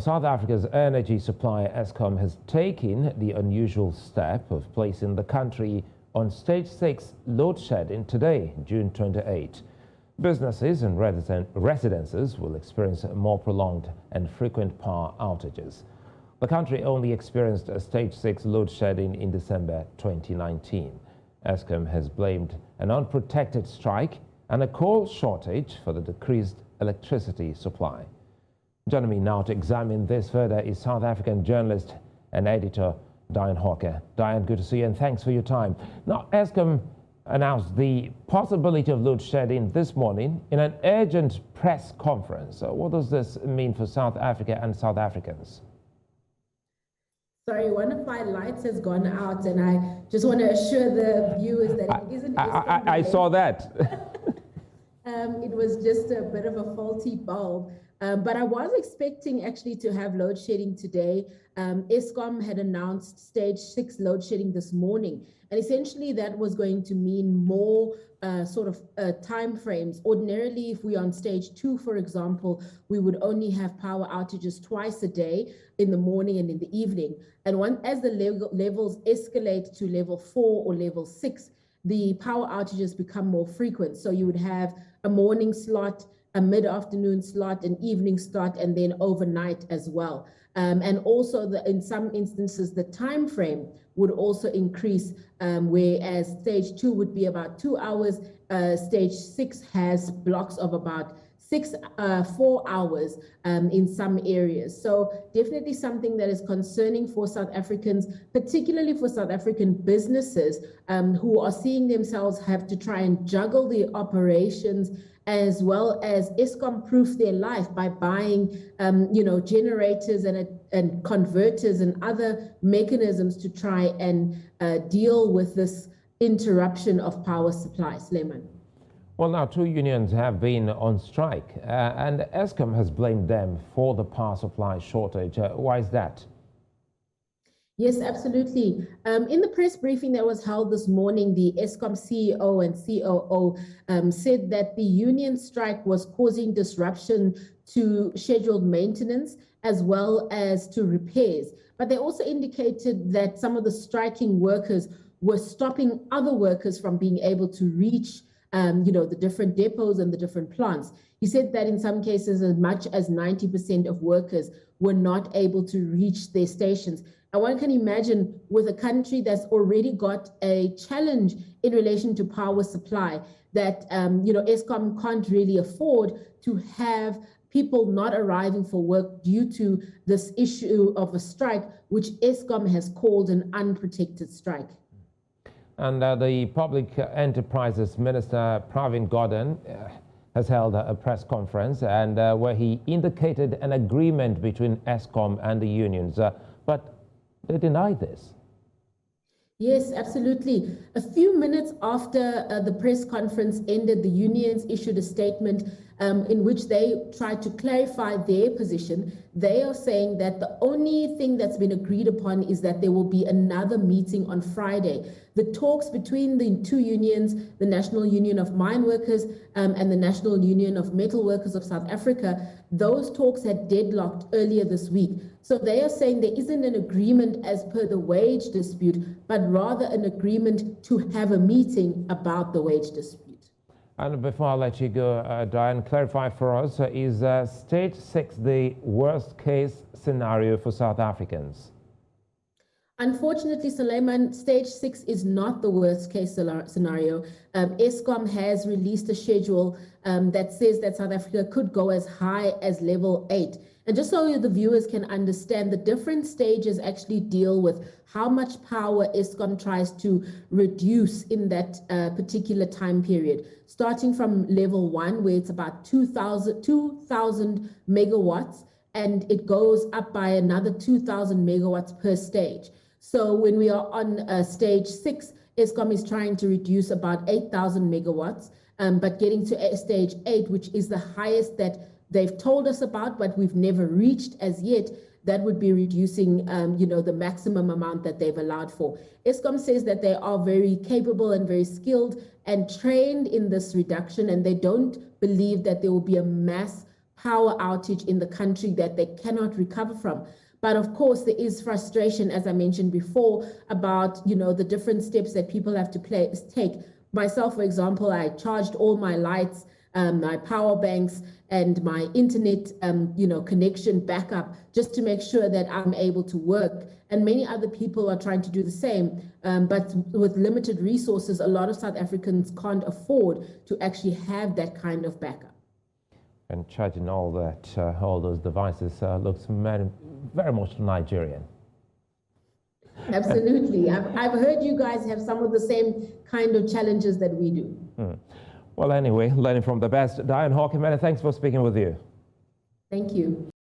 South Africa's energy supplier Eskom has taken the unusual step of placing the country on stage 6 load shedding today, June 28. Businesses and residences will experience more prolonged and frequent power outages. The country only experienced a stage 6 load shedding in December 2019. Eskom has blamed an unprotected strike and a coal shortage for the decreased electricity supply. Joining me now to examine this further is South African journalist and editor Dianne Hawker. Dianne, good to see you and thanks for your time. Now, Eskom announced the possibility of load shedding this morning in an urgent press conference. So what does this mean for South Africa and South Africans? Sorry, one of my lights has gone out and I just want to assure the viewers that it isn't. I saw that. It was just a bit of a faulty bulb. But I was expecting actually to have load shedding today. Eskom had announced stage 6 load shedding this morning. And essentially that was going to mean more time frames. Ordinarily, if we're on stage 2, for example, we would only have power outages twice a day, in the morning and in the evening. And as the levels escalate to level 4 or level 6, the power outages become more frequent. So you would have a morning slot, a mid-afternoon slot, an evening slot, and then overnight as well. And also, in some instances, the time frame would also increase, whereas stage 2 would be about 2 hours. Stage 6 has blocks of about 4 hours in some areas. So definitely something that is concerning for South Africans, particularly for South African businesses who are seeing themselves have to try and juggle the operations as well as Eskom-proof their life by buying, generators and converters and other mechanisms to try and deal with this interruption of power supply. Suleiman. Well, now 2 unions have been on strike, and Eskom has blamed them for the power supply shortage. Why is that? Yes, absolutely. In the press briefing that was held this morning, the Eskom CEO and COO said that the union strike was causing disruption to scheduled maintenance as well as to repairs. But they also indicated that some of the striking workers were stopping other workers from being able to reach the different depots and the different plants. He said that in some cases, as much as 90% of workers were not able to reach their stations. And one can imagine with a country that's already got a challenge in relation to power supply that, Eskom can't really afford to have people not arriving for work due to this issue of a strike, which Eskom has called an unprotected strike. And the Public Enterprises Minister, Pravin Gordhan, has held a press conference and where he indicated an agreement between Eskom and the unions. But they denied this. Yes, absolutely. A few minutes after the press conference ended, the unions issued a statement in which they tried to clarify their position. They are saying that the only thing that's been agreed upon is that there will be another meeting on Friday. The talks between the 2 unions, the National Union of Mine Workers and the National Union of Metal Workers of South Africa, those talks had deadlocked earlier this week. So they are saying there isn't an agreement as per the wage dispute, but rather an agreement to have a meeting about the wage dispute. And before I let you go, Dianne, clarify for us, is stage 6 the worst case scenario for South Africans? Unfortunately, Suleiman, stage 6 is not the worst case scenario. Eskom has released a schedule that says that South Africa could go as high as level 8. And just so the viewers can understand, the different stages actually deal with how much power Eskom tries to reduce in that particular time period. Starting from level 1, where it's about 2,000 megawatts, and it goes up by another 2,000 megawatts per stage. So when we are on stage 6, Eskom is trying to reduce about 8,000 megawatts, but getting to stage 8, which is the highest that they've told us about, but we've never reached as yet, that would be reducing, the maximum amount that they've allowed for. Eskom says that they are very capable and very skilled and trained in this reduction, and they don't believe that there will be a mass power outage in the country that they cannot recover from. But of course, there is frustration, as I mentioned before, about the different steps that people have to take. Myself, for example, I charged all my lights, my power banks, and my internet, connection backup, just to make sure that I'm able to work. And many other people are trying to do the same, but with limited resources, a lot of South Africans can't afford to actually have that kind of backup. And charging all those devices looks very much Nigerian. Absolutely. I've heard you guys have some of the same kind of challenges that we do. Well, anyway, learning from the best. Dianne Hawker, many thanks for speaking with you. Thank you.